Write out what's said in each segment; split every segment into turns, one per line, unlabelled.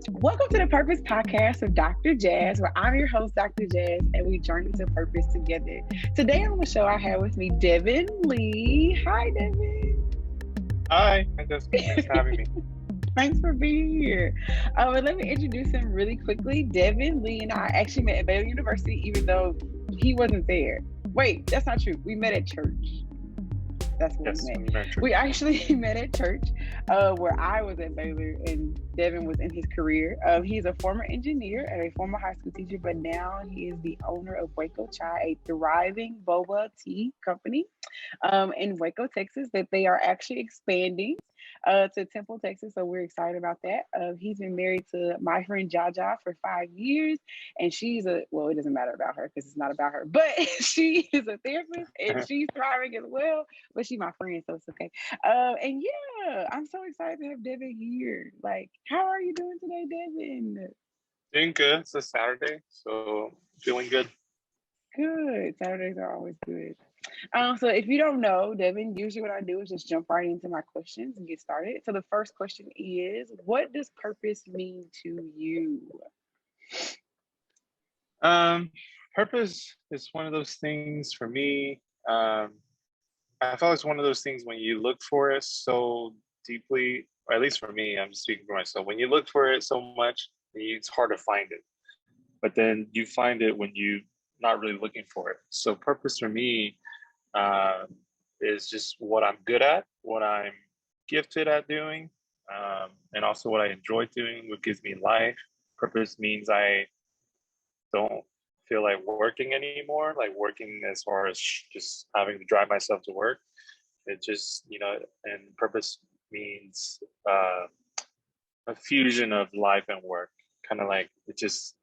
Welcome to the Purpose Podcast with Dr. Jazz, where I'm your host, Dr. Jazz, and we journey to purpose together. Today on the show, I have with me Devin Li. Hi, Devin.
Hi, thanks for having me.
Thanks for being here. And let me introduce him really quickly. Devin Li and I actually met at Baylor University, even though he wasn't there. Wait, that's not true. We met at church. That's where
Yes,
we met.
I'm very true.
We actually met at church, where I was at Baylor and Devin was in his career. He's a former engineer and a former high school teacher, but now he is the owner of Waco Cha, a thriving boba tea company in Waco, Texas, that they are actually expanding to Temple, Texas. So we're excited about that. He's been married to my friend Jaja for 5 years, and she's it doesn't matter about her because it's not about her, but she is a therapist and she's thriving as well. But she's my friend, so it's okay. And yeah, I'm so excited to have Devin here. Like, how are you doing today, Devin?
Doing good. It's a Saturday, so feeling good.
Good. Saturdays are always good. So if you don't know, Devin, usually what I do is just jump right into my questions and get started. So the first question is, what does purpose mean to you?
Um, Purpose is one of those things for me. I felt it's one of those things when you look for it so deeply, or at least for me, I'm speaking for myself. When you look for it so much, it's hard to find it. But then you find it when you not really looking for it. So purpose for me uh, is just what I'm good at, what I'm gifted at doing, and also what I enjoy doing, what gives me life. Purpose means I don't feel like working anymore, like working as far as just having to drive myself to work. It just, and purpose means a fusion of life and work, kind of like it just,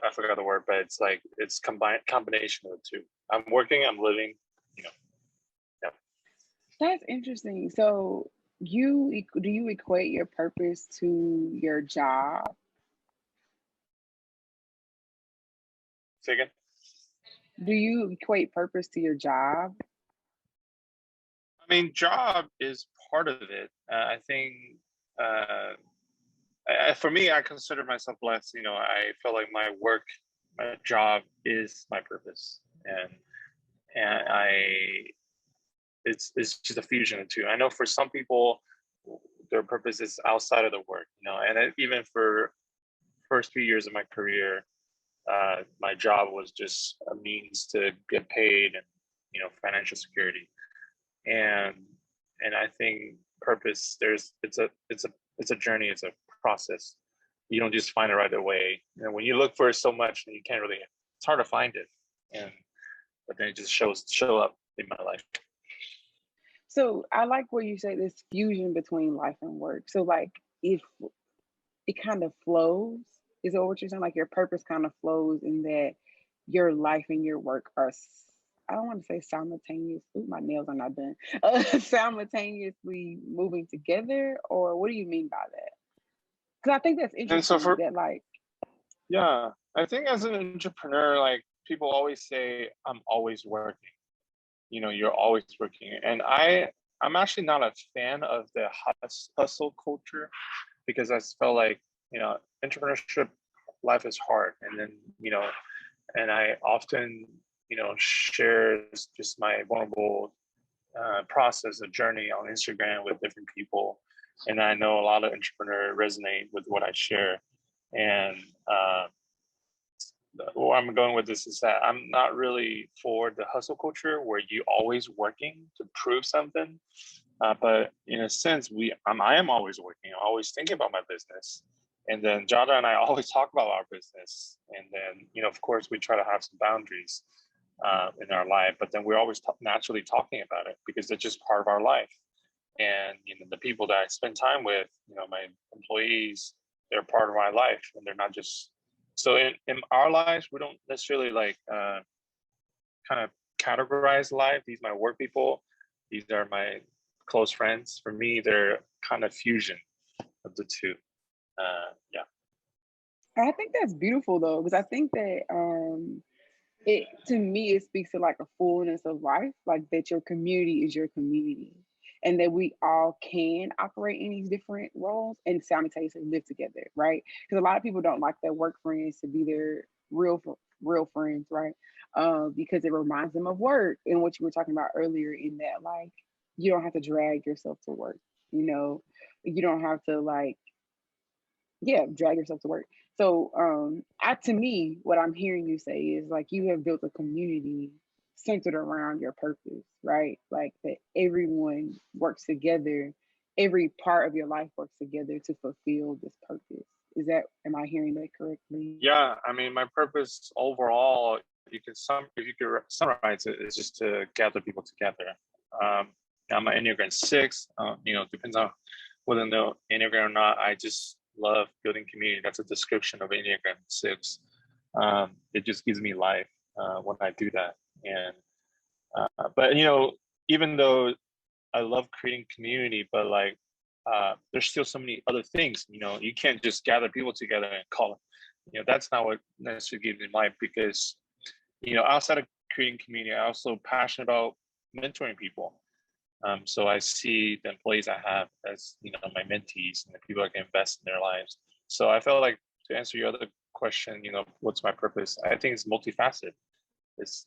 I forgot the word, but it's like it's combination of the two. I'm working, I'm living, you know. Yeah.
That's interesting. So do you equate your purpose to your job?
Say again.
Do you equate purpose to your job?
I mean, job is part of it. I think uh, for me, I consider myself blessed. I feel like my work, my job is my purpose, and it's just a fusion of two. I know for some people, their purpose is outside of the work. And even for first few years of my career, my job was just a means to get paid and financial security. And I think purpose, it's a journey, it's a process. You don't just find it right away. When you look for it so much, you can't really. It's hard to find it, and but then it just show up in my life.
So I like where you say this fusion between life and work. So like if it kind of flows, is that what you're saying? Like your purpose kind of flows in that your life and your work are I don't want to say simultaneous. Ooh, my nails are not done. Simultaneously moving together, or what do you mean by that? Because I think that's
And so
interesting.
for
That like,
yeah, I think as an entrepreneur, like people always say, I'm always working. You're always working, and I'm actually not a fan of the hustle culture because I felt like entrepreneurship life is hard, and then and I often share just my vulnerable process, a journey on Instagram with different people, and I know a lot of entrepreneurs resonate with what I share, and where I'm going with this is that I'm not really for the hustle culture where you always working to prove something. But in a sense, I am always working. I'm always thinking about my business. And then Jada and I always talk about our business. And then, of course, we try to have some boundaries in our life, but then we're always naturally talking about it because it's just part of our life. And, the people that I spend time with, my employees, they're part of my life and they're not just, so in our lives, we don't necessarily like kind of categorize life. These are my work people. These are my close friends. For me, they're kind of fusion of the two. Yeah.
I think that's beautiful though, because I think that it to me it speaks to like a fullness of life, like that your community is your community. and that we all can operate in these different roles and simultaneously live together, right? Because a lot of people don't like their work friends to be their real friends, right? Because it reminds them of work and what you were talking about earlier, in that like you don't have to drag yourself to work, you know, you don't have to like, yeah, drag yourself to work. So to me, what I'm hearing you say is like you have built a community centered around your purpose, right? Like that everyone works together, every part of your life works together to fulfill this purpose. Is that, am I hearing that correctly?
Yeah, I mean, my purpose overall, if you could summarize it, is just to gather people together. Um, I'm an Enneagram 6. Depends on whether you know Enneagram or not. I just love building community. That's a description of Enneagram 6. It just gives me life when I do that. And but even though I love creating community, but like there's still so many other things. You can't just gather people together and call it. That's not what necessarily gives me life, because outside of creating community, I'm also passionate about mentoring people. So I see the employees I have as my mentees and the people I can invest in their lives. So I felt like, to answer your other question, what's my purpose? I think it's multifaceted. It's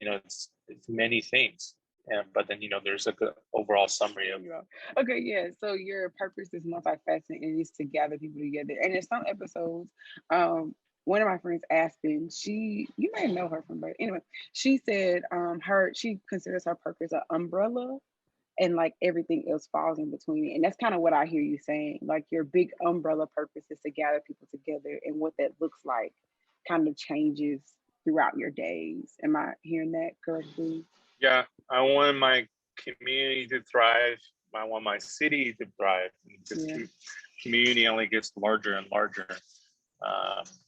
it's many things, but then there's like an overall summary of.
Yeah. Okay, yeah. So your purpose is multifaceted and it's to gather people together. And in some episodes, one of my friends, Aspen, you may know her from birth. Anyway, she said she considers her purpose an umbrella, and like everything else falls in between it. And that's kind of what I hear you saying. Like your big umbrella purpose is to gather people together, and what that looks like kind of changes throughout your days. Am I hearing that correctly?
Yeah, I want my community to thrive. I want my city to thrive. The community only gets larger and larger.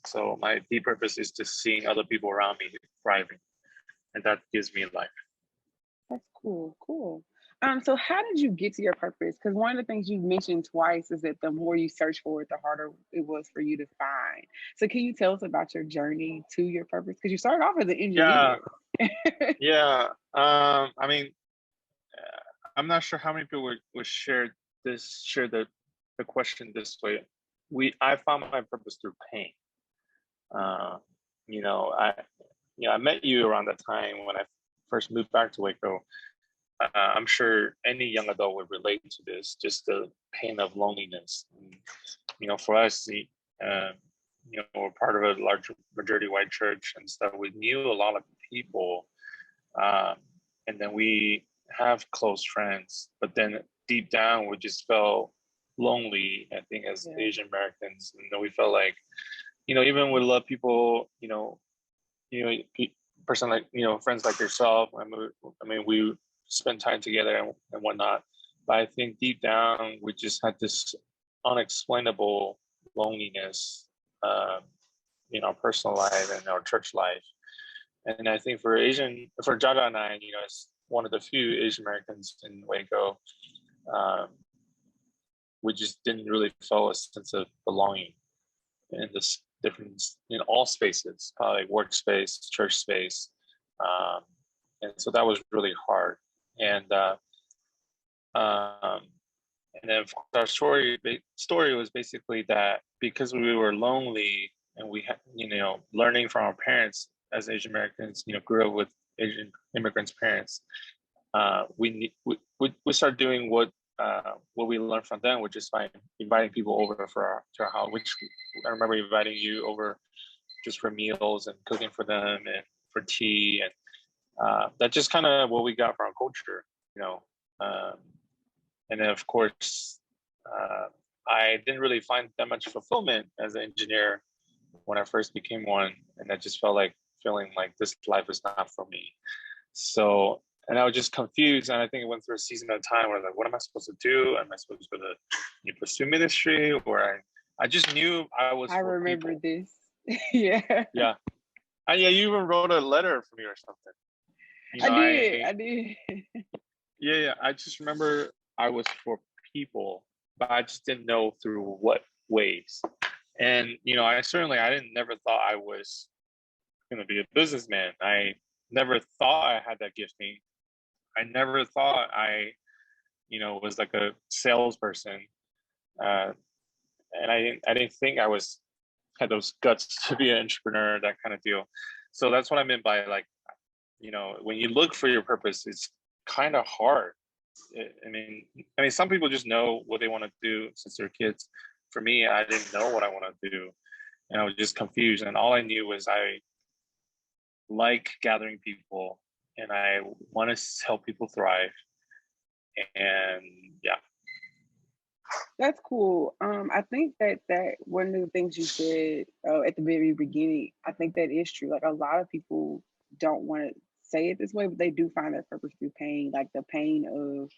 So my deep purpose is just seeing other people around me thriving, and that gives me life.
That's cool. Cool. So how did you get to your purpose? Because one of the things you mentioned twice is that the more you search for it, the harder it was for you to find. So can you tell us about your journey to your purpose? Because you started off as an
Yeah,
engineer.
yeah. I mean, I'm not sure how many people would share the question this way. I found my purpose through pain. Uh, you know, I I met you around that time when I first moved back to Waco. I'm sure any young adult would relate to this, just the pain of loneliness. For us, we're part of a large majority white church and stuff. We knew a lot of people, um, and then we have close friends, but then deep down, we just felt lonely, I think, as Asian Americans. And then we felt like, even with love people, person like, friends like yourself, we spend time together and whatnot. But I think deep down, we just had this unexplainable loneliness in our personal life and our church life. And I think for Jaja and I, as one of the few Asian Americans in Waco, um, we just didn't really feel a sense of belonging in this different, in all spaces, like workspace, church space. And so that was really hard. And um, and then our story was basically that because we were lonely and we had, learning from our parents as Asian Americans, grew up with Asian immigrants' parents. We started doing what we learned from them, which is by inviting people over to our house. Which I remember inviting you over just for meals and cooking for them and for tea, and that's just kind of what we got from our culture, Um, and then of course, I didn't really find that much fulfillment as an engineer when I first became one, and I just feeling like this life is not for me. So, and I was just confused, and I think it went through a season of time where I was like, what am I supposed to do? Am I supposed to pursue ministry? Or I just knew I was
I
for
remember
people.
this. Yeah.
Yeah. And yeah, you even wrote a letter for me or something.
I did.
Yeah. I just remember I was for people, but I just didn't know through what ways. And I never thought I was going to be a businessman. I never thought I had that gifting. I never thought I was like a salesperson, uh, and I didn't think I was had those guts to be an entrepreneur, that kind of deal. So that's what I meant by like, when you look for your purpose, it's kind of hard. I mean, some people just know what they want to do since they're kids. For me, I didn't know what I want to do, and I was just confused. And all I knew was I like gathering people, and I want to help people thrive. And yeah,
That's cool. I think that one of the things you said at the very beginning, I think that is true. Like a lot of people don't want to say it this way, but they do find their purpose through pain, like the pain of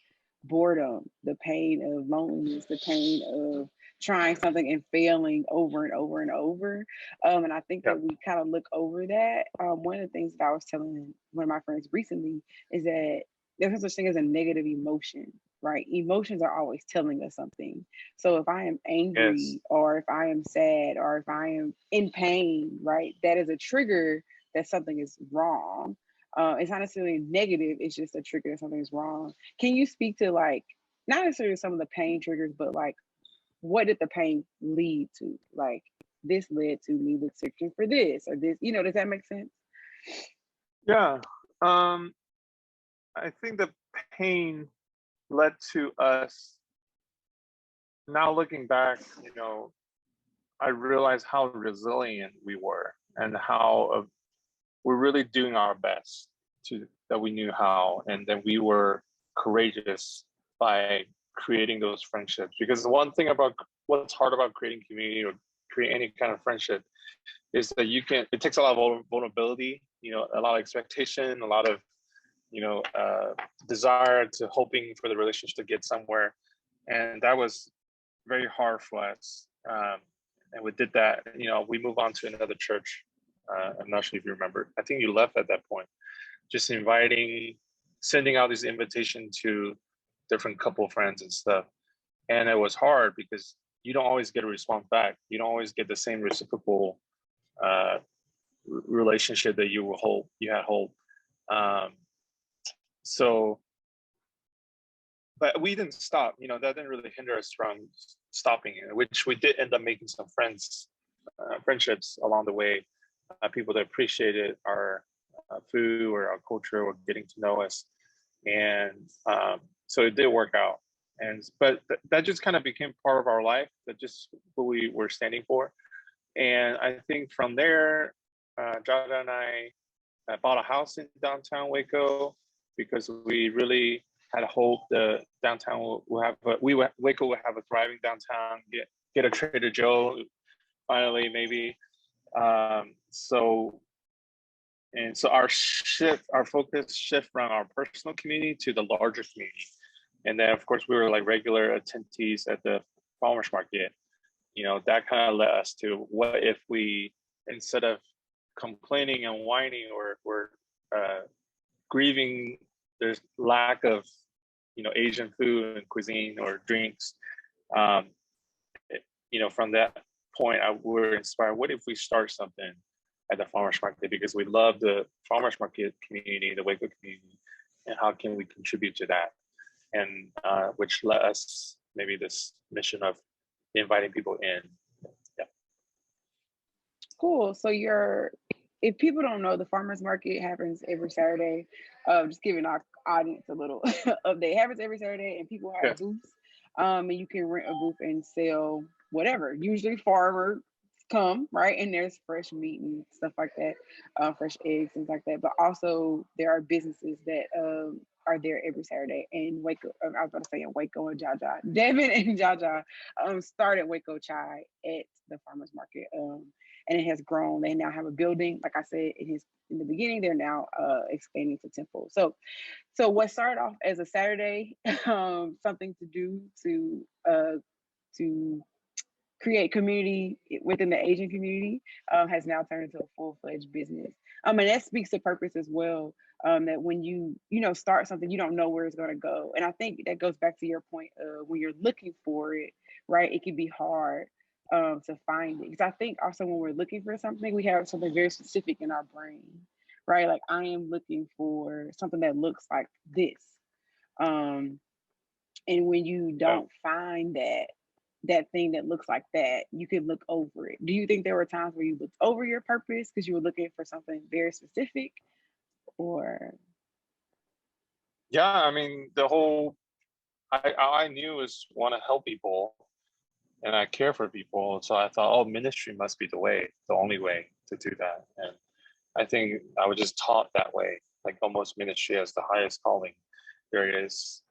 boredom, the pain of loneliness, the pain of trying something and failing over and over and over. And I think
yeah,
that we kind of look over that. One of the things that I was telling one of my friends recently is that there's no such thing as a negative emotion, right? Emotions are always telling us something. So if I am
yes,
angry or if I am sad or if I am in pain, right, that is a trigger that something is wrong. It's not necessarily negative, it's just a trigger that something is wrong. Can you speak to like not necessarily some of the pain triggers, but like what did the pain lead to? Like this led to me searching for this or this, does that make sense?
yeah. I think the pain led to us. Now looking back, I realized how resilient we were and how we're really doing our best to that we knew how, and then we were courageous by creating those friendships. Because the one thing about what's hard about creating community or create any kind of friendship is that it takes a lot of vulnerability, a lot of expectation, a lot of desire to hoping for the relationship to get somewhere, and that was very hard for us. And we did that. We moved on to another church. I'm not sure if you remember. I think you left at that point. Just sending out this invitation to different couple friends and stuff. And it was hard because you don't always get a response back. You don't always get the same reciprocal relationship that you had hope. Um, so, but we didn't stop. That didn't really hinder us from stopping it, which we did end up making some friendships along the way. People that appreciated our food or our culture or getting to know us, and so it did work out. But that just kind of became part of our life. That just what we were standing for. And I think from there, Jaja and I bought a house in downtown Waco because we really had hope the downtown will have Waco will have a thriving downtown. Get a Trader Joe finally, maybe. So our focus shift from our personal community to the larger community. And then of course we were like regular attendees at the farmers market. That kind of led us to what if we, instead of complaining and whining or grieving there's lack of Asian food and cuisine or drinks, um, from that point we were inspired, what if we start something at the farmers market, because we love the farmers market community, the Waco community, and how can we contribute to that? And which led us maybe this mission of inviting people in. Yeah.
Cool. So if people don't know, the farmers market happens every Saturday. Just giving our audience a little update. It happens every Saturday, and people
Yeah.
have booths. And you can rent a booth and sell whatever. Usually, farmers come right, and there's fresh meat and stuff like that, fresh eggs, things like that. But also, there are businesses that are there every Saturday. And Waco, I was about to say in Waco and Jaja. Devin and Jaja started Waco Chai at the farmers market. And it has grown. They now have a building. Like I said, in the beginning, they're now expanding to Temple. So what started off as a Saturday, something to do to create community within the Asian community, has now turned into a full-fledged business. And that speaks to purpose as well. That when you start something, you don't know where it's going to go. And I think that goes back to your point of when you're looking for it, right? It can be hard to find it. Because I think also when we're looking for something, we have something very specific in our brain, right? Like I am looking for something that looks like this. And when you
Yeah.
don't find that thing that looks like that, you can look over it. Do you think there were times where you looked over your purpose because you were looking for something very specific, or
Yeah, I mean, the whole all I knew was want to help people and I care for people. So I thought, oh, ministry must be the only way to do that. And I think I was just taught that way, like almost ministry as the highest calling there is.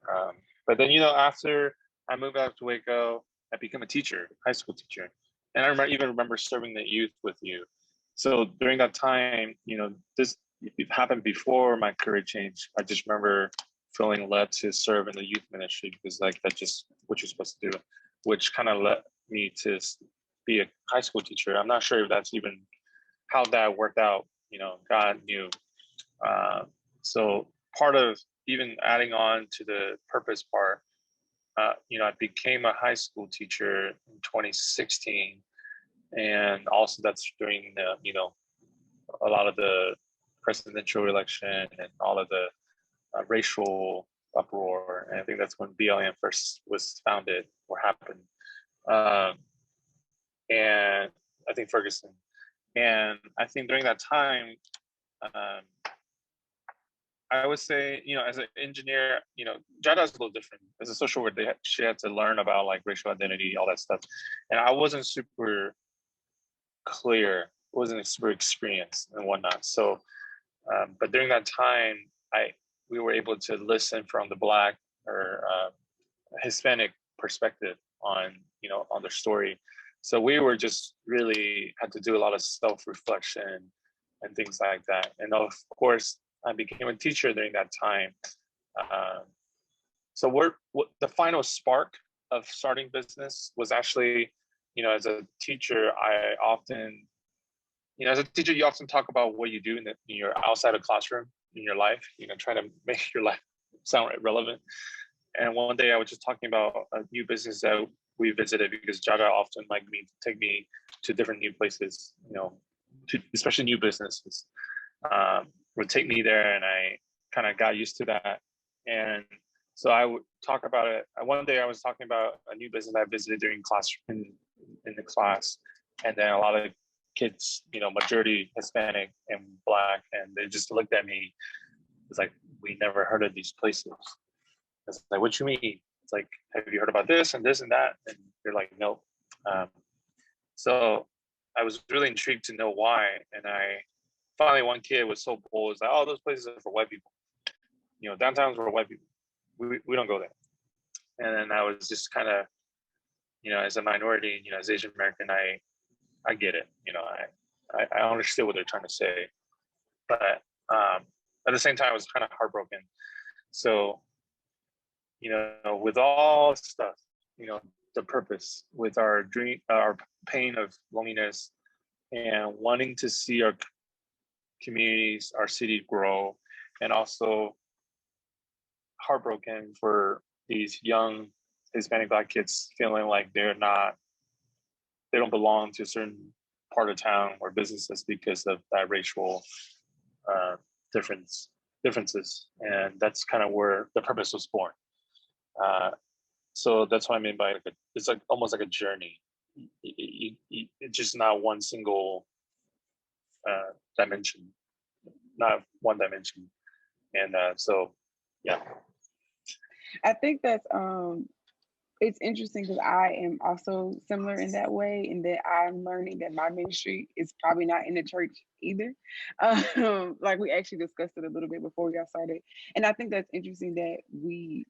But then, after I moved out to Waco, I became a teacher, high school teacher. And I even remember serving the youth with you. So during that time, this it happened before my career change. I just remember feeling led to serve in the youth ministry because like that's just what you're supposed to do, which kind of led me to be a high school teacher. I'm not sure if that's even how that worked out. God knew. Uh, so part of even adding on to the purpose part, I became a high school teacher in 2016, and also that's during a lot of the presidential election and all of the racial uproar. And I think that's when BLM first was founded or happened. Um, and I think Ferguson. And I think during that time, um, I would say, as an engineer, Jada's a little different. As a social worker, she had to learn about like racial identity, all that stuff. And I wasn't super clear, wasn't super experienced and whatnot. So, but during that time, we were able to listen from the Black or Hispanic perspective on their story. So we were just really had to do a lot of self-reflection and things like that. And of course, I became a teacher during that time. So the final spark of starting business was actually, as a teacher, as a teacher, you often talk about what you do in your outside of classroom in your life, trying to make your life sound relevant. And one day I was just talking about a new business that we visited because Jaga often take me to different new places, especially new businesses. Would take me there, and I kind of got used to that. And so I would talk about it. One day I was talking about a new business I visited during class in the class, and then a lot of kids, majority Hispanic and Black, and they just looked at me. It's like, we never heard of these places. It's like, what you mean? It's like, have you heard about this and this and that? And they're like, nope. So I was really intrigued to know why. And finally, one kid was so bold. It's like, oh, those places are for white people. Downtowns for white people. We don't go there. And then I was just kind of, as a minority, as Asian American, I get it. I understood what they're trying to say. But at the same time, I was kind of heartbroken. So, with all stuff, the purpose, with our dream, our pain of loneliness, and wanting to see our communities, our city grow, and also heartbroken for these young Hispanic Black kids feeling like they don't belong to a certain part of town or businesses because of that racial differences. And that's kind of where the purpose was born. So that's what I mean by it's like almost like a journey. It's just not one single dimension, not one dimension. And so, yeah.
I think that's it's interesting because I am also similar in that way, in that I'm learning that my ministry is probably not in the church either. Like we actually discussed it a little bit before we got started, and I think that's interesting that we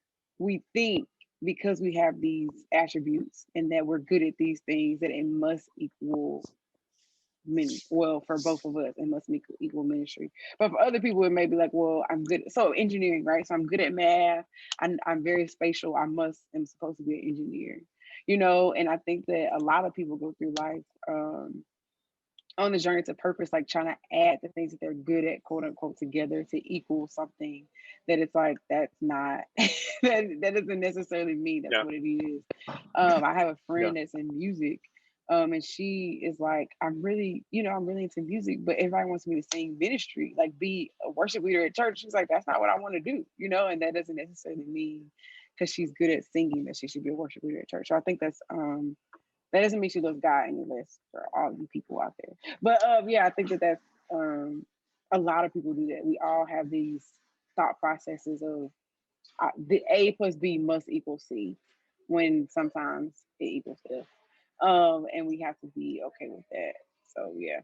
think because we have these attributes and that we're good at these things that it must equal many, well, for both of us it must equal ministry, but for other people it may be like, well, I'm good, so engineering, right? So I'm good at math, I'm very spatial, am supposed to be an engineer, and I think that a lot of people go through life on the journey to purpose, like trying to add the things that they're good at, quote unquote, together to equal something that it's like, that's not that doesn't necessarily mean that's what it is. I have a friend that's in music, and she is like, I'm really into music, but everybody wants me to sing ministry, like be a worship leader at church. She's like, that's not what I want to do, and that doesn't necessarily mean because she's good at singing that she should be a worship leader at church. So I think that's that doesn't mean she loves God any less for all you people out there. But yeah, I think that's a lot of people do that. We all have these thought processes of the A plus B must equal C, when sometimes it equals F. And we have to be okay with that. So yeah.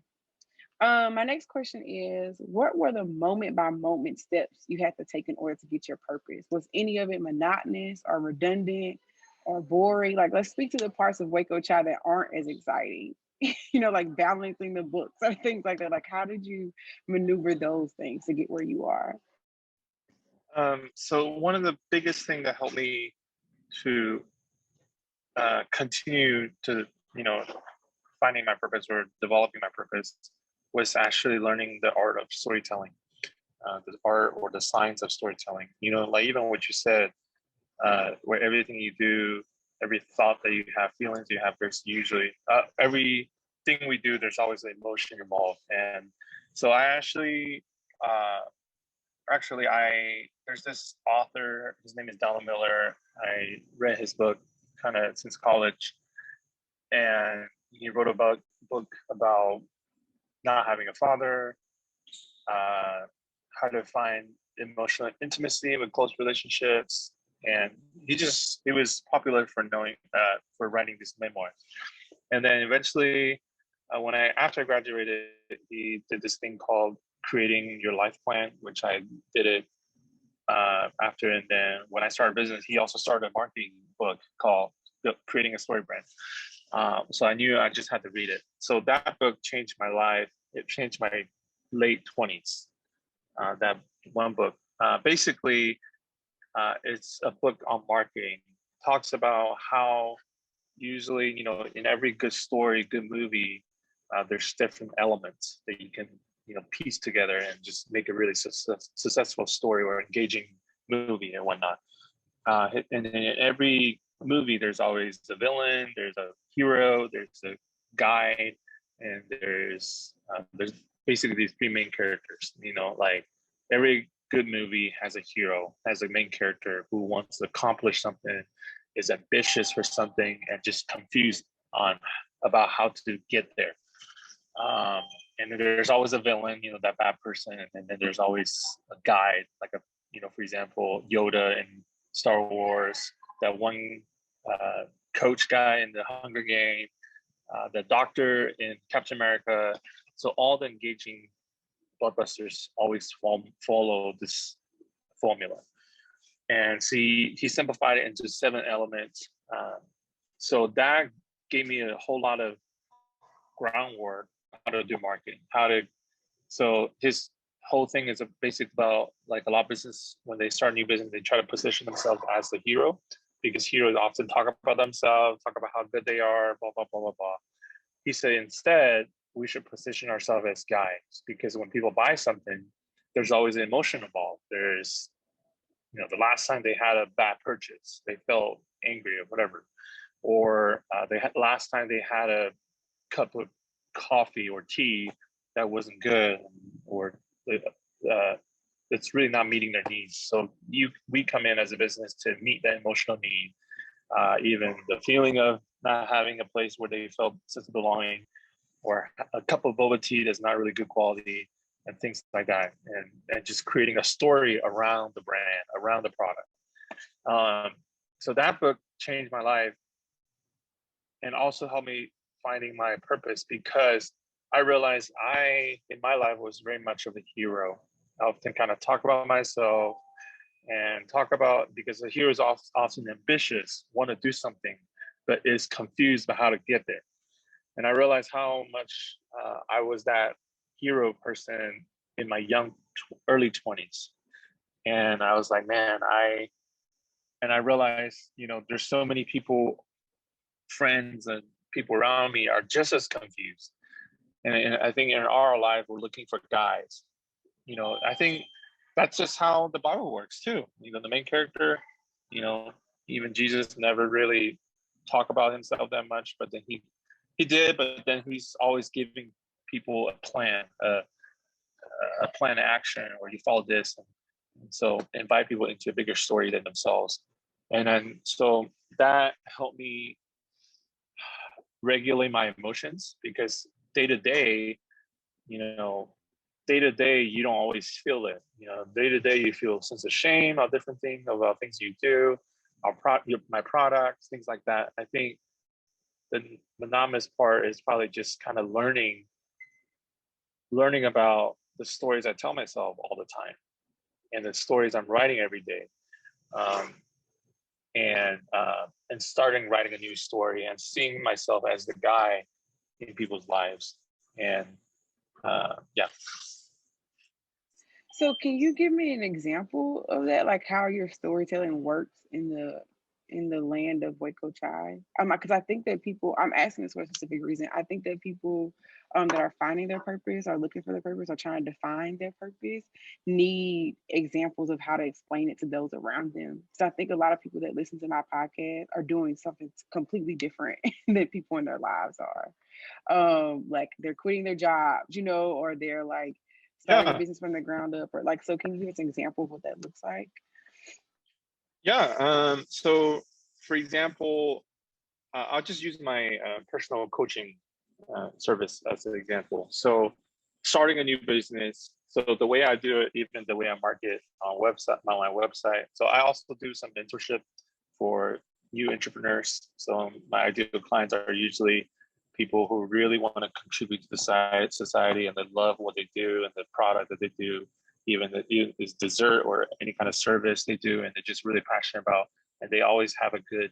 My next question is, what were the moment by moment steps you had to take in order to get your purpose? Was any of it monotonous or redundant or boring? Like, let's speak to the parts of Waco Cha that aren't as exciting, like balancing the books or things like that. Like, how did you maneuver those things to get where you are?
So one of the biggest thing that helped me to continue to, finding my purpose or developing my purpose was actually learning the art of storytelling, the art or the science of storytelling. Like even what you said, where everything you do, every thought that you have, feelings you have, there's usually everything we do, there's always an emotion involved. And so I there's this author, his name is Donald Miller. I read his book kind of since college, and he wrote a book about not having a father, how to find emotional intimacy with close relationships. And he was popular for for writing these memoirs. And then eventually, after I graduated, he did this thing called creating your life plan, which I did it after. And then when I started business, he also started a marketing book called Creating a Story Brand. So I knew I just had to read it. So that book changed my life. It changed my late 20s. That one book. Basically, it's a book on marketing. Talks about how usually, in every good story, good movie, there's different elements that you can, piece together and just make a really successful story or engaging movie and whatnot. And in every movie, there's always a villain, there's a hero, there's a guide, and there's basically these three main characters. Like every good movie has a hero, has a main character who wants to accomplish something, is ambitious for something, and just confused about how to get there. And then there's always a villain, that bad person, and then there's always a guide, like for example, Yoda in Star Wars, that one coach guy in the Hunger Game, the doctor in Captain America. So all the engaging blockbusters always follow this formula. And see, he simplified it into 7 elements. So that gave me a whole lot of groundwork how to do marketing, so his whole thing is basically about, like a lot of business, when they start a new business, they try to position themselves as the hero, because heroes often talk about themselves, talk about how good they are, blah, blah, blah, blah, blah. He said, instead, we should position ourselves as guides, because when people buy something, there's always an emotion involved. There's, the last time they had a bad purchase, they felt angry or whatever, or last time they had a cup of coffee or tea that wasn't good, or it's really not meeting their needs. So we come in as a business to meet that emotional need, even the feeling of not having a place where they felt sense of belonging, or a cup of boba tea that's not really good quality, and things like that, and just creating a story around the brand, around the product. So that book changed my life, and also helped me finding my purpose, because I realized in my life, was very much of a hero. I often kind of talk about myself and because the hero is often ambitious, want to do something, but is confused about how to get there. And I realized how much I was that hero person in my early 20s. And I was like, man, I realized, there's so many people, friends and people around me are just as confused. And I think in our life, we're looking for guides. I think that's just how the Bible works too. The main character, even Jesus never really talked about himself that much, but then he did, but then he's always giving people a plan, a plan of action, or you follow this. And so invite people into a bigger story than themselves. And then so that helped me regulate my emotions, because day to day, you know, day to day, you don't always feel it. Day to day, you feel a sense of shame about different things, about things you do, my products, things like that. I think the monogamous part is probably just kind of learning about the stories I tell myself all the time, and the stories I'm writing every day, um, and starting writing a new story and seeing myself as the guy in people's lives, and yeah.
So can you give me an example of that, like how your storytelling works in the land of Waco Chai? Because I think that people, I'm asking this for a specific reason. I think that people that are finding their purpose, are looking for their purpose, or trying to define their purpose, need examples of how to explain it to those around them. So I think a lot of people that listen to my podcast are doing something completely different than people in their lives are. Like they're quitting their jobs, or they're like starting a
Yeah.
business from the ground up, or like, so can you give us an example of what that looks like?
Yeah. So, for example, I'll just use my personal coaching service as an example. So, starting a new business. So the way I do it, even the way I market on my online website. So I also do some mentorship for new entrepreneurs. So my ideal clients are usually people who really want to contribute to the society, and they love what they do and the product that they do, even is dessert or any kind of service they do, and they're just really passionate about. And they always have a good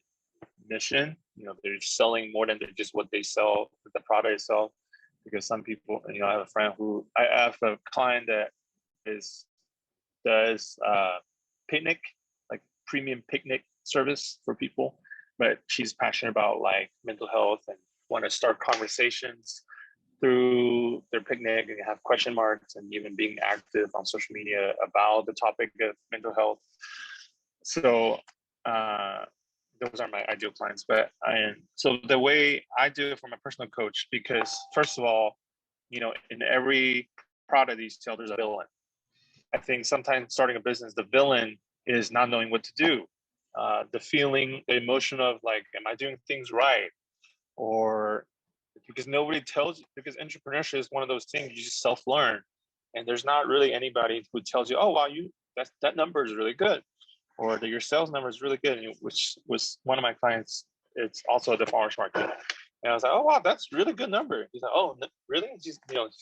mission. They're selling more than just what they sell, the product itself. Because some people, I have a friend I have a client that is does picnic, like premium picnic service for people, but she's passionate about like mental health and want to start conversations through their picnic, and have question marks, and even being active on social media about the topic of mental health. So those are my ideal clients. So the way I do it for my personal coach, because first of all, in every product you sell, there's a villain. I think sometimes starting a business, the villain is not knowing what to do. The feeling, the emotion of like, am I doing things right? Or because nobody tells you, because entrepreneurship is one of those things you just self-learn. And there's not really anybody who tells you, oh, wow, that number is really good, or that your sales number is really good, which was one of my clients. It's also at the farmers market. And I was like, oh, wow, that's really good number. He's like, oh, really?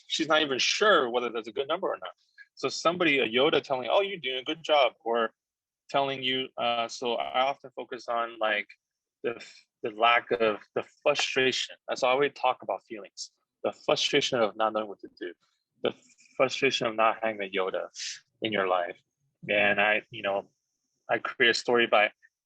She's not even sure whether that's a good number or not. So somebody, a Yoda telling, oh, you're doing a good job, or telling you, so I often focus on like the lack of the frustration. That's all we talk about, feelings. The frustration of not knowing what to do. The frustration of not having a Yoda in your life. And I create a story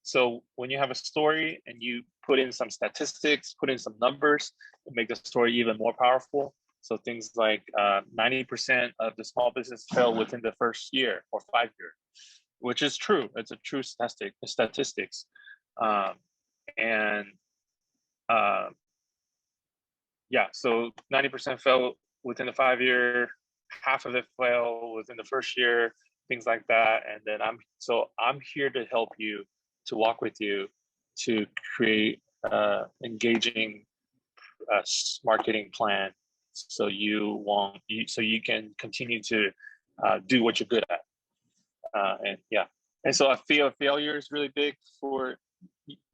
so when you have a story and you put in some statistics, put in some numbers, it make the story even more powerful. So things like 90% of the small business fail within the first year or 5 years, which is true. It's a true statistics. Um, and yeah, so 90% fail within the 5 year, half of it fail within the first year, things like that. And then I'm here to help you, to walk with you, to create engaging marketing plan, so so you can continue to do what you're good at. And yeah, and so I feel failure is really big for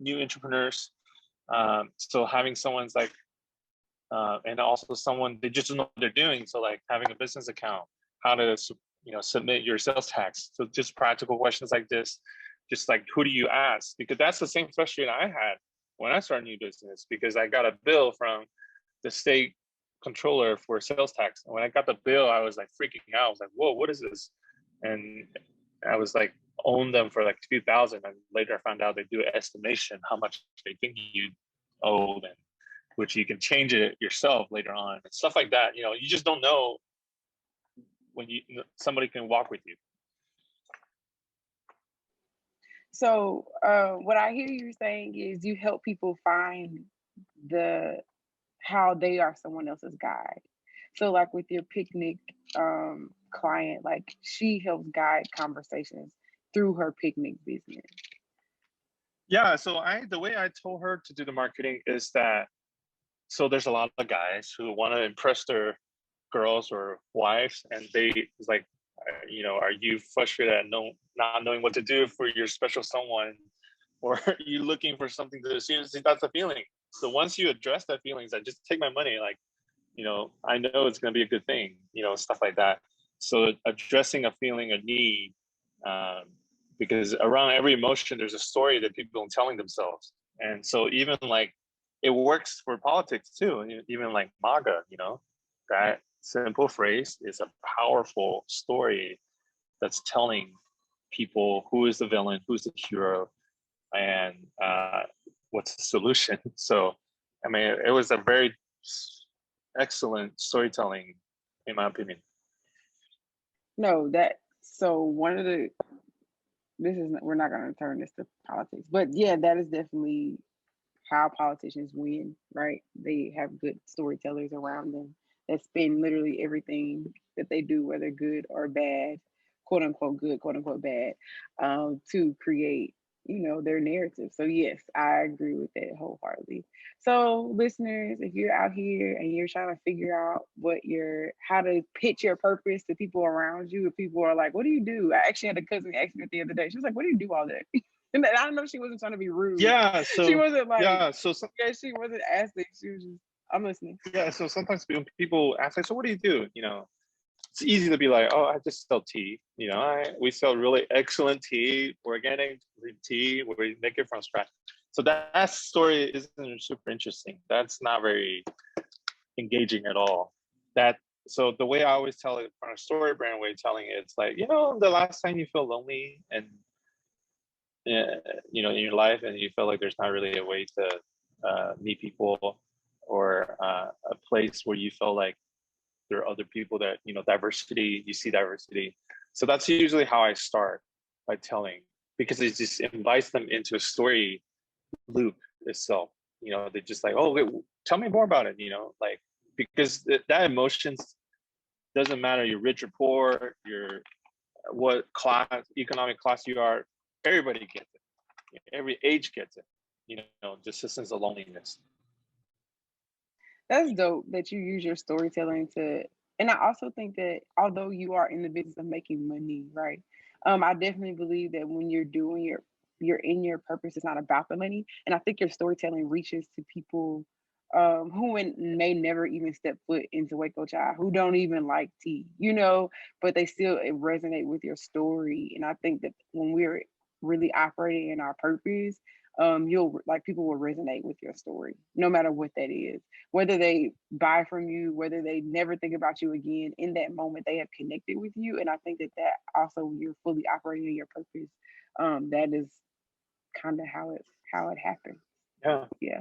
new entrepreneurs. So having someone's like, and also someone, they just don't know what they're doing. So like having a business account, how to submit your sales tax. So just practical questions like this, just like who do you ask? Because that's the same frustration I had when I started a new business, because I got a bill from the state controller for sales tax. And when I got the bill, I was like freaking out. I was like, whoa, what is this? And I was like, own them for like 2,000. And later I found out they do an estimation how much they think you owe, and which you can change it yourself later on, and stuff like that. You just don't know when somebody can walk with you.
So what I hear you saying is you help people find how they are someone else's guide. So like with your picnic client, like she helps guide conversations through her picnic business.
Yeah, so the way I told her to do the marketing is that, so there's a lot of guys who want to impress their girls or wives, and it's like, are you frustrated at not knowing what to do for your special someone, or are you looking for something to seriously? That's a feeling. So once you address that feelings, I just take my money, like, I know it's going to be a good thing, stuff like that. So addressing a feeling, a need, um, because around every emotion, there's a story that people are telling themselves. And so even like it works for politics too, even like MAGA, that simple phrase is a powerful story that's telling people who is the villain, who's the hero, and what's the solution. So, I mean, it was a very excellent storytelling, in my opinion.
No, that so one of the this is we're not going to turn this to politics, but yeah, that is definitely how politicians win, right? They have good storytellers around them that spin literally everything that they do, whether good or bad, quote unquote good, quote unquote bad, to create, their narrative. So yes, I agree with that wholeheartedly. So listeners, if you're out here and you're trying to figure out how to pitch your purpose to people around you, if people are like, what do you do? I actually had a cousin ask me the other day. She was like, what do you do all day? And I don't know if she wasn't trying to be rude.
Yeah.
She
So
wasn't like,
yeah.
yeah, she wasn't asking. She was just, I'm listening.
Yeah. So sometimes when people ask, like, so what do you do? It's easy to be like, oh, I just sell tea. We sell really excellent tea, organic tea, where we make it from scratch. So that story isn't super interesting. That's not very engaging at all. So the way I always tell it from a story brand way of telling it, it's like, the last time you feel lonely and in your life, and you feel like there's not really a way to meet people, or a place where you feel like there are other people that diversity. You see diversity. So that's usually how I start by telling, because it just invites them into a story loop itself. They just like, oh, wait, tell me more about it. Like, because that emotions doesn't matter. You're rich or poor. You're what economic class you are. Everybody gets it. Every age gets it. Just a sense of loneliness.
That's dope that you use your storytelling to, and I also think that although you are in the business of making money, right? I definitely believe that when you're in your purpose, it's not about the money. And I think your storytelling reaches to people who may never even step foot into Waco Cha, who don't even like tea, but they still resonate with your story. And I think that when we're really operating in our purpose, you'll like people will resonate with your story, no matter what that is, whether they buy from you, whether they never think about you again. In that moment, they have connected with you, and I think that also you're fully operating in your purpose. That is kind of how it happened.
Yeah.
Yeah.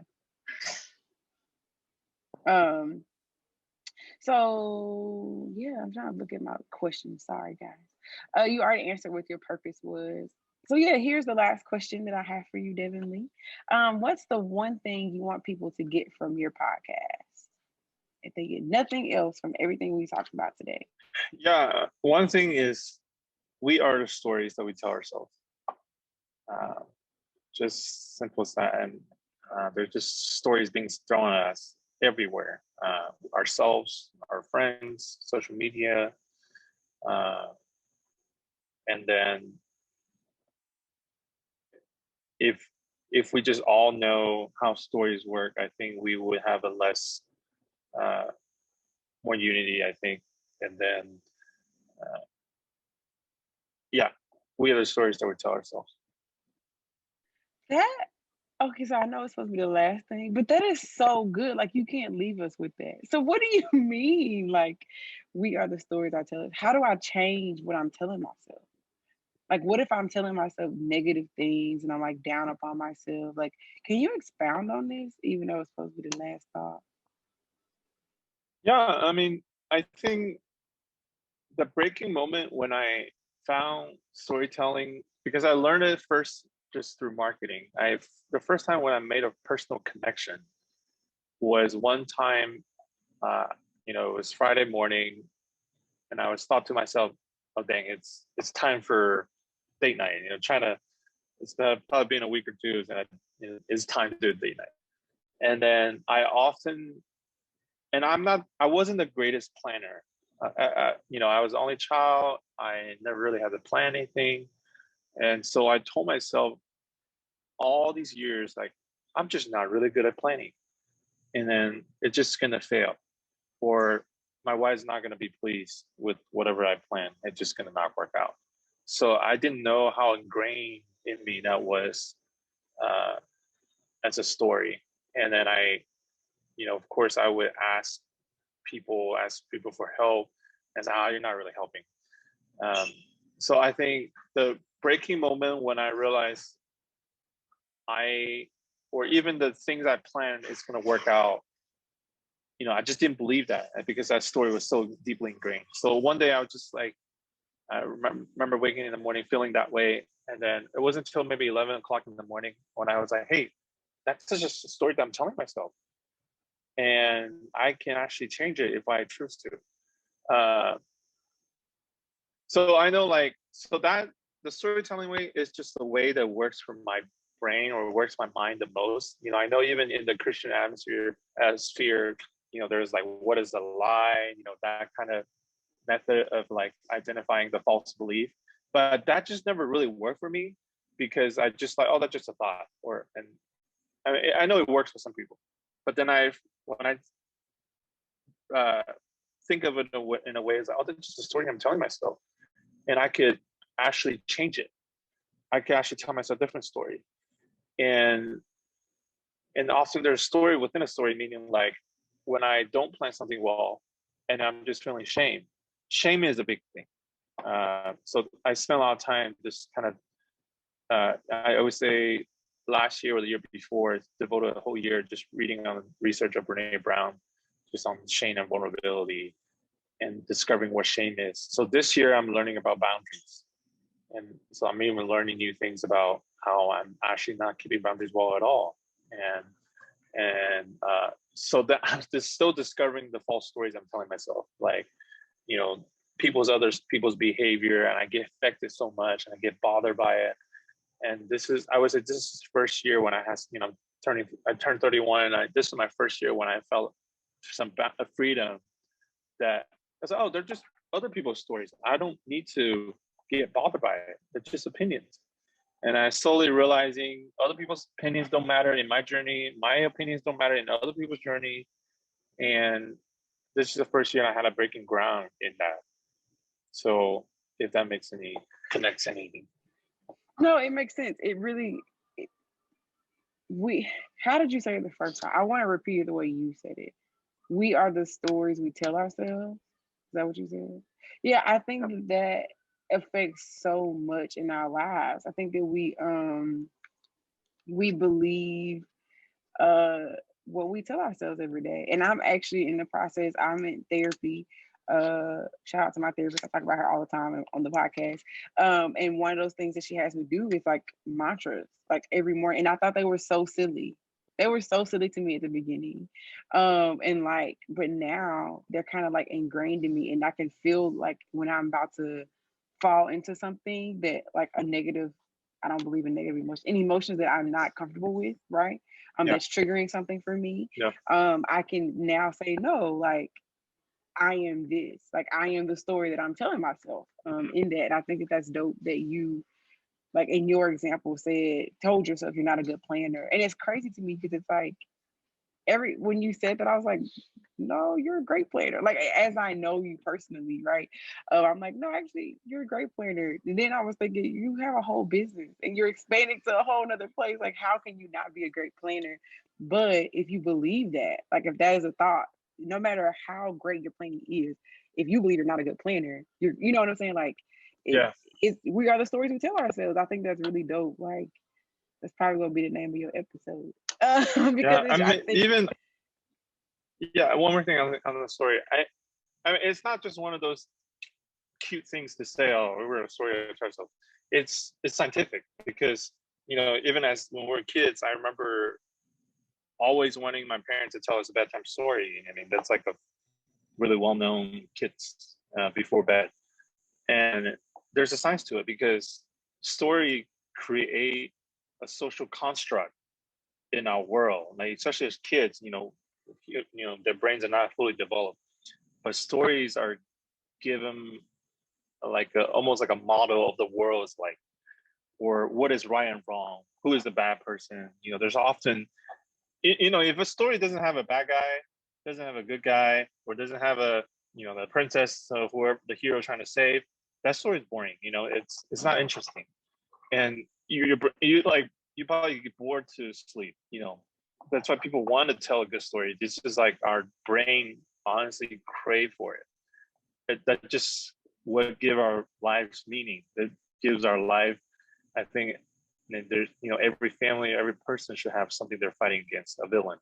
Um. So yeah, I'm trying to look at my question. Sorry, guys. You already answered what your purpose was. So yeah, here's the last question that I have for you, Devin Li. What's the one thing you want people to get from your podcast if they get nothing else from everything we talked about today?
Yeah. One thing is, we are the stories that we tell ourselves. Uh, just simple as that. And there's just stories being thrown at us everywhere. Ourselves, our friends, social media, uh, and then if we just all know how stories work, I think we would have a less uh, more unity. I think, and then uh, yeah, we are the stories that we tell ourselves.
That okay, so I know it's supposed to be the last thing, but that is so good. Like you can't leave us with that. So what do you mean? Like we are the stories I tell. How do I change what I'm telling myself? Like what if I'm telling myself negative things and I'm like down upon myself? Like, can you expound on this, even though it's supposed to be the last thought?
Yeah, I mean, I think the breaking moment when I found storytelling, because I learned it first just through marketing. The first time when I made a personal connection was one time, uh, it was Friday morning, and I was thought to myself, "Oh dang, it's time for date night." Trying to It's probably been a week or two, and it's time to do it date night. And then I wasn't the greatest planner. I was the only child. I never really had to plan anything. And so I told myself all these years, like, I'm just not really good at planning. And then it's just going to fail. Or my wife's not going to be pleased with whatever I plan. It's just going to not work out. So I didn't know how ingrained in me that was as a story. And then of course, I would ask people for help, and say, you're not really helping. So I think the breaking moment when I realized or even the things I planned is going to work out, I just didn't believe that because that story was so deeply ingrained. So one day I was just like, I remember waking in the morning feeling that way. And then it wasn't until maybe 11 o'clock in the morning when I was like, hey, that's just a story that I'm telling myself. And I can actually change it if I choose to. So I know that the storytelling way is just the way that works for my brain or works my mind the most. I know even in the Christian sphere, there's like, what is a lie? That kind of method of like identifying the false belief. But that just never really worked for me because I just like, oh, that's just a thought. I know it works for some people, but then when I think of it in a way, it's like, oh, that's just a story I'm telling myself. And I could actually change it. I could actually tell myself a different story. And often there's a story within a story, meaning like when I don't plan something well and I'm just feeling shame. Shame is a big thing. So I spent a lot of time just kind of, I always say last year or the year before, devoted a whole year just reading on research of Brene Brown, just on shame and vulnerability and discovering what shame is. So this year I'm learning about boundaries. And so I'm even learning new things about how I'm actually not keeping boundaries well at all. So that I'm just still discovering the false stories I'm telling myself, like, people's behavior, and I get affected so much and I get bothered by it. And this is the first year when I turned 31, and this is my first year when I felt some freedom that I was like, oh, they're just other people's stories. I don't need to get bothered by it. They're just opinions. And I slowly realizing other people's opinions don't matter in my journey. My opinions don't matter in other people's journey. And this is the first year I had a breaking ground in that. So if that connects anything.
No, it makes sense. It really, how did you say it the first time? I want to repeat it the way you said it. We are the stories we tell ourselves. Is that what you said? Yeah, I think that affects so much in our lives. I think that we believe what we tell ourselves every day. And I'm actually in the process, I'm in therapy. Shout out to my therapist. I talk about her all the time on the podcast. And one of those things that she has me do is like mantras, like every morning. And I thought they were so silly. They were so silly to me at the beginning. But now they're kind of like ingrained in me, and I can feel like when I'm about to fall into something that like a negative, I don't believe in negative emotions, any emotions that I'm not comfortable with, right? That's triggering something for me.
Yeah.
I can now say no, like I am this, like I am the story that I'm telling myself in that. And I think that that's dope that you, like in your example, told yourself you're not a good planner. And it's crazy to me because it's like when you said that, I was like, no, you're a great planner. Like as I know you personally, right? I'm like, no, actually, you're a great planner. And then I was thinking, you have a whole business and you're expanding to a whole nother place. Like, how can you not be a great planner? But if you believe that, like if that is a thought, no matter how great your planning is, if you believe you're not a good planner, you know what I'm saying? Like, we are the stories we tell ourselves. I think that's really dope. Like, that's probably gonna be the name of your episode.
One more thing on the story. I mean, it's not just one of those cute things to say. Oh, we're a story of ourselves. It's scientific because even as when we were kids, I remember always wanting my parents to tell us a bedtime story. I mean, that's like a really well-known kids before bed, and there's a science to it because story create a social construct in our world, like especially as kids, their brains are not fully developed, but stories are given like almost like a model of the world is like, or what is right and wrong, who is the bad person. There's often, if a story doesn't have a bad guy, doesn't have a good guy, or doesn't have the princess of whoever the hero is trying to save, that story is boring. It's not interesting, and you probably get bored to sleep. That's why people want to tell a good story. This is like our brain honestly crave for it. That just what give our lives meaning. That gives our life, I think. There's every family, every person should have something they're fighting against, a villain,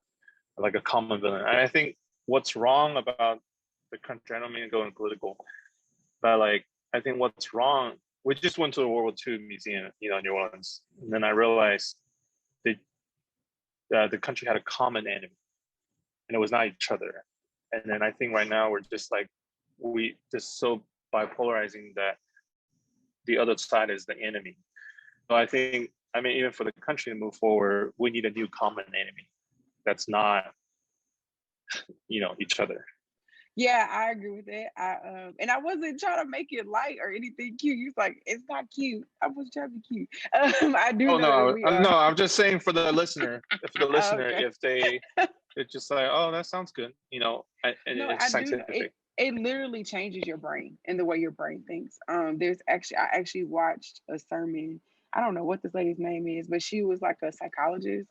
like a common villain. And I think what's wrong about the country, I don't mean to go in political, but like I think what's wrong, we just went to the World War II museum, in New Orleans, and then I realized that the country had a common enemy, and it was not each other. And then I think right now we're just like, we just so bipolarizing that the other side is the enemy. So I think, even for the country to move forward, we need a new common enemy that's not, each other.
Yeah, I agree with that. And I wasn't trying to make it light or anything cute. You was like, it's not cute. I was trying to be cute. I do know
no,
that we are.
No, I'm just saying for the listener,
Okay.
if it's just like, oh, that sounds good, it's scientific.
It literally changes your brain and the way your brain thinks. I actually watched a sermon. I don't know what this lady's name is, but she was like a psychologist,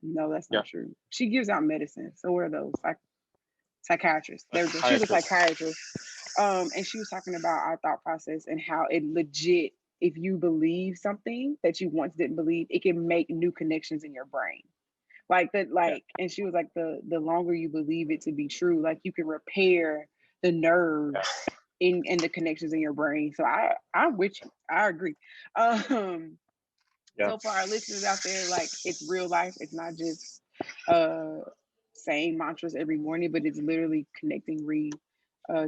no, that's not true. She gives out medicine. So what are those? Psychiatrist. She was a psychiatrist. And she was talking about our thought process and how it legit, if you believe something that you once didn't believe, it can make new connections in your brain. And she was like, the longer you believe it to be true, like you can repair the nerves in the connections in your brain. So I'm with you. I agree. So for our listeners out there, like, it's real life. It's not just saying mantras every morning, but it's literally connecting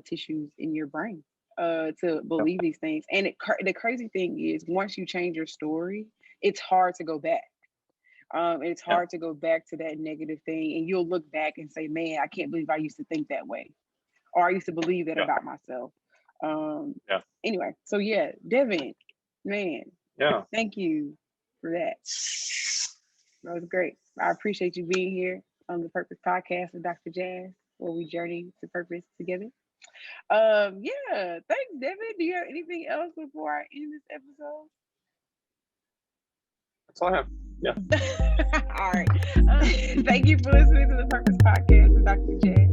tissues in your brain to believe these things. And the crazy thing is, once you change your story, it's hard to go back. It's hard to go back to that negative thing, and you'll look back and say, man, I can't believe I used to think that way, or I used to believe that about myself. Anyway, so yeah, Devin, man, thank you for that. That was great. I appreciate you being here on the Purpose Podcast with Dr. Jazz, where we journey to purpose together. Thanks, Devin. Do you have anything else before I end this episode?
That's all I have. Yeah.
All right. Thank you for listening to the Purpose Podcast with Dr. Jazz.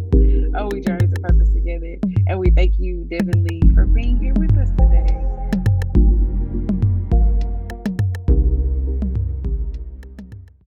We journey to purpose together. And we thank you, Devin